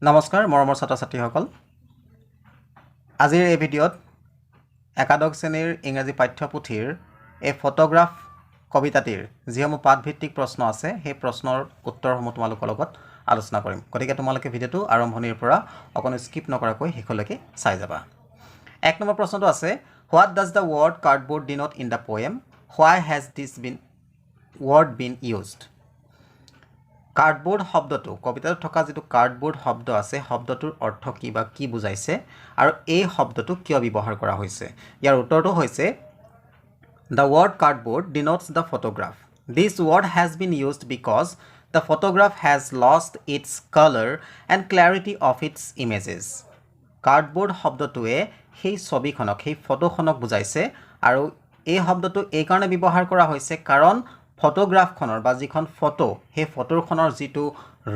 নমস্কাৰ মৰমৰ ছাত্ৰ ছাত্ৰীসকল আজিৰ এই ভিডিঅ'ত একাদশ শ্ৰেণীৰ ইংৰাজী পাঠ্যপুথিৰ এই ফটোগ্ৰাফ কবিতাটিৰ যিসমূহ পাঠভিত্তিক প্ৰশ্ন আছে সেই প্ৰশ্নৰ উত্তৰসমূহ তোমালোকৰ লগত আলোচনা কৰিম গতিকে তোমালোকে ভিডিঅ'টো আৰম্ভণিৰ পৰা অকণো স্কিপ নকৰাকৈ শেষলৈকে চাই যাবা এক নম্বৰ প্ৰশ্নটো আছে what does the word cardboard denote in the poem why has this word been used cardboard শব্দটো কবিতাত থকা যেটো কাৰ্ডবোৰ্ড শব্দ আছে শব্দটোৰ অৰ্থ কি বা কি বুজাইছে আৰু এই শব্দটো কিয় ব্যৱহাৰ কৰা হৈছে ইয়াৰ উত্তৰটো হৈছে The word cardboard denotes the photograph. This word has been used because the photograph has lost its color and clarity of its images. Cardboard শব্দটোৱে সেই ছবিখনক সেই ফটোখনক বুজাইছে আৰু এই শব্দটো এই কাৰণে ব্যৱহাৰ কৰা হৈছে কাৰণ ফটোগ্ৰাফখনৰ বা যিখন ফটো সেই ফটোখনৰ যিটো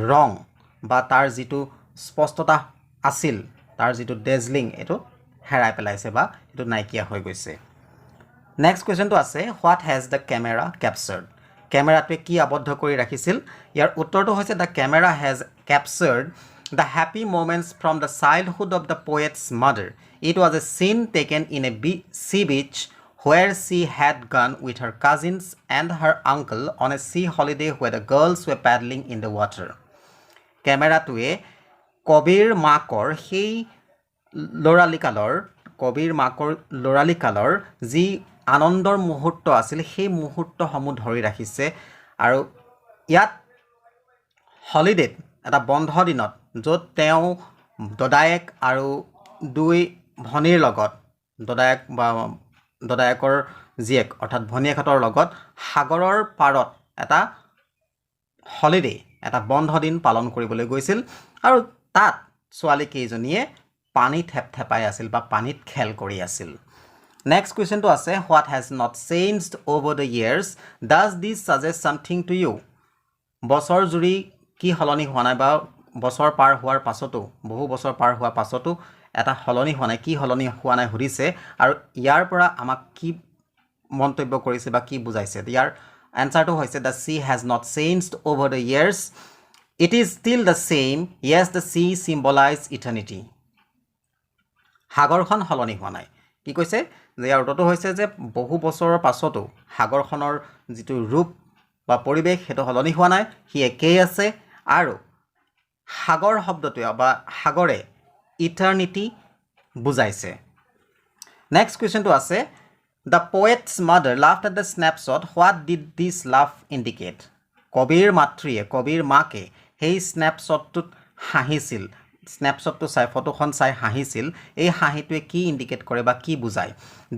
ৰং বা তাৰ যিটো স্পষ্টতা আছিল তাৰ যিটো ডেজলিং এটো হেৰাই পেলাইছে বা এটো নাইকিয়া হৈ গৈছে Next question to আছে what has the camera captured cameraটোৱে কি আবদ্ধ কৰি ৰাখিছিল ইয়াৰ উত্তৰটো হৈছে the camera has captured the happy moments from the childhood of the poet's mother it was a scene taken in a sea beach where she had gone with her cousins and her uncle on a sea holiday where the girls were paddling in the water cameraটোৱে কবিৰ মাকৰ সেই লৰালিকালৰ যি আনন্দৰ মুহূৰ্ত আছিল সেই মুহূৰ্তসমূহ ধৰি ৰাখিছে আৰু ইয়াত হলিডে এটা বন্ধ দিনত য'ত তেওঁ দদায়েক আৰু দুই ভনীৰ লগত দদায়েকৰ জীয়েক অৰ্থাৎ ভনীয়েকহঁতৰ লগত সাগৰৰ পাৰত এটা হলিডে এটা বন্ধ দিন পালন কৰিবলৈ গৈছিল আৰু তাত ছোৱালী কেইজনীয়ে পানী থেপথেপাই আছিল বা পানীত খেল কৰি আছিল Next question to আছে what has not changed over the years does this suggest something to you বছৰ জুৰি কি হলনি হোৱা নাই বা বছৰ পাৰ হোৱাৰ পাছতো বহু বছৰ পাৰ হোৱাৰ পাছতো এটা হলনি হোৱা নাই কি হলনি হোৱা নাই হুৰিছে আৰু ইয়াৰ পৰা আমাক কি মন্তব্য কৰিছে বা কি বুজাইছে ইয়াৰ আনসাৰটো হৈছে the sea has not changed over the years it is still the same yes the sea symbolizes eternity সাগৰখন হলনি হোৱা নাই কি কৈছে যে ইয়াৰ উত্তৰটো হৈছে যে বহু বছৰৰ পাছতো সাগৰখনৰ যিটো ৰূপ বা পৰিবেশ হেতু হলনি হোৱা নাই হি একেই আছে আৰু সাগৰ শব্দটো বা সাগৰে ইটাৰনিটি বুজাইছে নেক্সট কোৱেশ্চনটো আছে The poet's mother laughed at the snapshot what did this laugh indicate কবিৰ মাতৃয়ে কবিৰ মাকে সেই স্ন্যাপশ্বটটোত হাঁহিছিল স্ন্যাপশ্বটটো চাই ফটোখন চাই হাঁহিছিল এই হাঁহিটোৱে কি ইন্ডিকেট কৰে বা কি বুজায়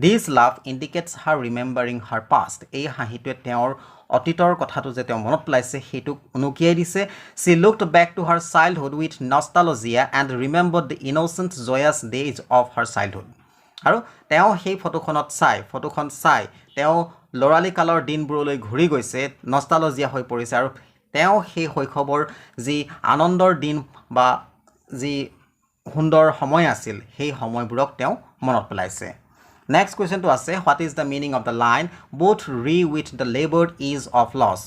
This laugh indicates her remembering her past এই হাঁহিটোৱে তেওঁৰ অতীতৰ কথাটো যে তেওঁ মনত পেলাইছে হেতু অনুকিয়াই দিছে She looked back to her childhood with nostalgia and remembered the innocent joyous days of her childhood আৰু তেওঁ সেই ফটোখন চাই তেওঁ লৰালি কালৰ দিনবোৰলৈ ঘূৰি গৈছে নষ্টালজিয়া হৈ পৰিছে আৰু তেওঁ সেই শৈশৱৰ যি আনন্দৰ দিন বা যি সুন্দৰ সময় আছিল সেই সময়বোৰক তেওঁ মনত পেলাইছে নেক্সট কোৱেশ্চনটো আছে what is the meaning of the line both re with the labored ease of loss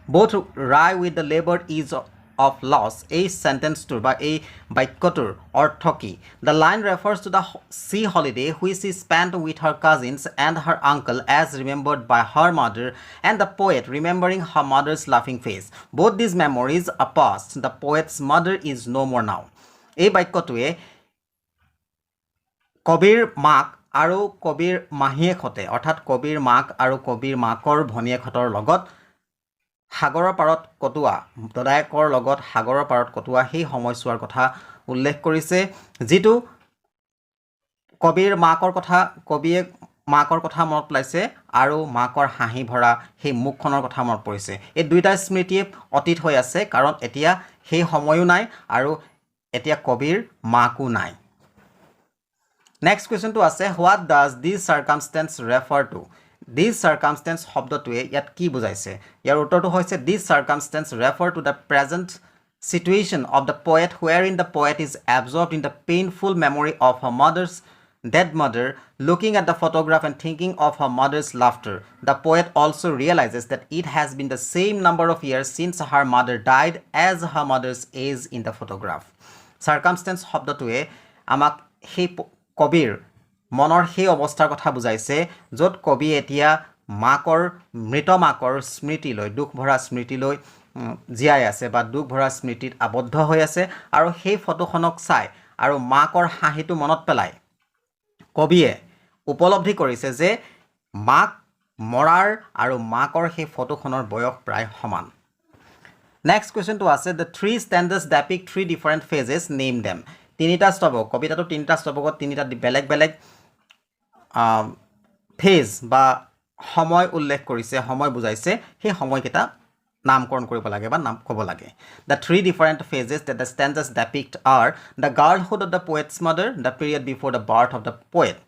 both rie with the labored ease of loss a sentence to by a বাক্যটোৰ অৰ্থ কি the line refers to the sea holiday which she spent with her cousins and her uncle as remembered by her mother and the poet remembering her mother's laughing face both these memories are past the poet's mother is no more now এই বাক্যটোৱে কবিৰ মাক আৰু কবিৰ মাহীয়েকহঁতে অৰ্থাৎ কবিৰ মাক আৰু কবিৰ মাকৰ ভনীয়েকহঁতৰ লগত সাগৰৰ পাৰত কটোৱা দদায়েকৰ লগত সাগৰৰ পাৰত কটোৱা সেই সময়ছোৱাৰ কথা উল্লেখ কৰিছে যেটো কবিৰ মাকৰ কথা মনত পেলাইছে আৰু মাকৰ হাঁহি ভৰা সেই মুখখনৰ কথা মনত পৰিছে এই দুইটা স্মৃতিয়ে অতীত হৈ আছে কাৰণ এতিয়া সেই সময়ও নাই আৰু এতিয়া কবিৰ মাকো নাই নেক্সট কোৱেশ্চনটো আছে what does this circumstance refer to This circumstance শব্দটোৱে ইয়াত কি বুজাইছে ইয়াৰ উত্তৰটো হৈছে this circumstance refer to the present situation of the poet wherein the poet is absorbed in the painful memory of her mother's dead mother, looking at the photograph and thinking of her mother's laughter, the poet also realizes that it has been the same number of years since her mother died as her mother's age in the photograph. Circumstance শব্দটোৱে আমাক সেই কবিৰ মনৰ সেই অৱস্থাৰ কথা বুজাইছে য'ত কবি এতিয়া মৃত মাকৰ স্মৃতিলৈ দুখ ভৰা স্মৃতিলৈ জীয়াই আছে বা দুখ ভৰা স্মৃতিত আবদ্ধ হৈ আছে আৰু সেই ফটোখনক চাই আৰু মাকৰ হাঁহিটো মনত পেলাই কবিয়ে উপলব্ধি কৰিছে যে মাক মৰাৰ আৰু মাকৰ সেই ফটোখনৰ বয়স প্ৰায় সমান নেক্সট কুৱেশ্যনটো আছে the three stanzas depict three different phases name them তিনিটা স্তবক কবিতাটো তিনিটা স্তবকত তিনিটা বেলেগ বেলেগ ফেজ বা সময় উল্লেখ কৰিছে সময় বুজাইছে সেই সময়কেইটা নামকৰণ কৰিব লাগে বা নাম ক'ব লাগে the three different phases that the stanzas depict are the girlhood of the poet's mother the period before the birth of the poet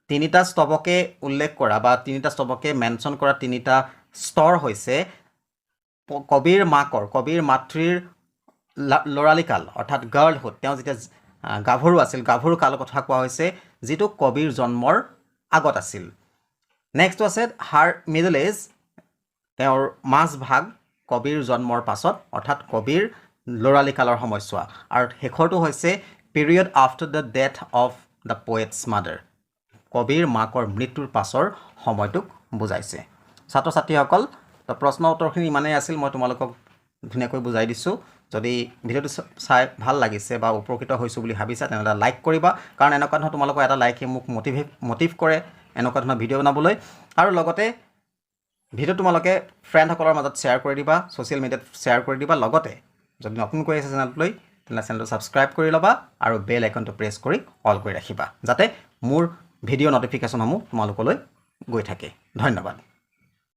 তিনিটা স্তবকে উল্লেখ কৰা বা তিনিটা স্তবকে মেনশ্যন কৰা তিনিটা স্তৰ হৈছে কবিৰ মাতৃৰ লৰালিকাল অৰ্থাৎ গাৰ্লহুড তেওঁ যেতিয়া গাভৰু আছিল গাভৰু কালৰ কথা কোৱা হৈছে যিটো কবিৰ জন্মৰ আগত আছিল নেক্সট আছে হাৰ মিডল এজ তেওঁৰ মাজভাগ কবিৰ জন্মৰ পাছত অৰ্থাৎ কবিৰ লৰালিকালৰ সময়ছোৱা আৰু শেষৰটো হৈছে period after the death of the poet's mother কবিৰ মাকৰ মৃত্যুৰ পাছৰ সময়টোক বুজাইছে ছাত্ৰ ছাত্ৰীসকল তো প্ৰশ্ন উত্তৰখিনি ইমানেই আছিল মই তোমালোকক ধুনীয়াকৈ বুজাই দিছোঁ যদি ভিডিঅ'টো চাই ভাল লাগিছে বা উপকৃত হৈছোঁ বুলি ভাবিছা তেনেহ'লে লাইক কৰিবা কাৰণ এনেকুৱা ধৰণৰ তোমালোকৰ এটা লাইকে মোক মটিভ কৰে এনেকুৱা ধৰণৰ ভিডিঅ' বনাবলৈ আৰু লগতে ভিডিঅ' তোমালোকে ফ্ৰেণ্ডসকলৰ মাজত শ্বেয়াৰ কৰি দিবা ছ'চিয়েল মিডিয়াত শ্বেয়াৰ কৰি দিবা লগতে যদি নতুনকৈ আছে চেনেলটোলৈ তেনেহ'লে চেনেলটো ছাবস্ক্ৰাইব কৰি ল'বা আৰু বেল আইকনটো প্ৰেছ কৰি অল কৰি ৰাখিবা যাতে মোৰ ভিডিঅ' নটিফিকেশ্যনসমূহ তোমালোকলৈ গৈ থাকে ধন্যবাদ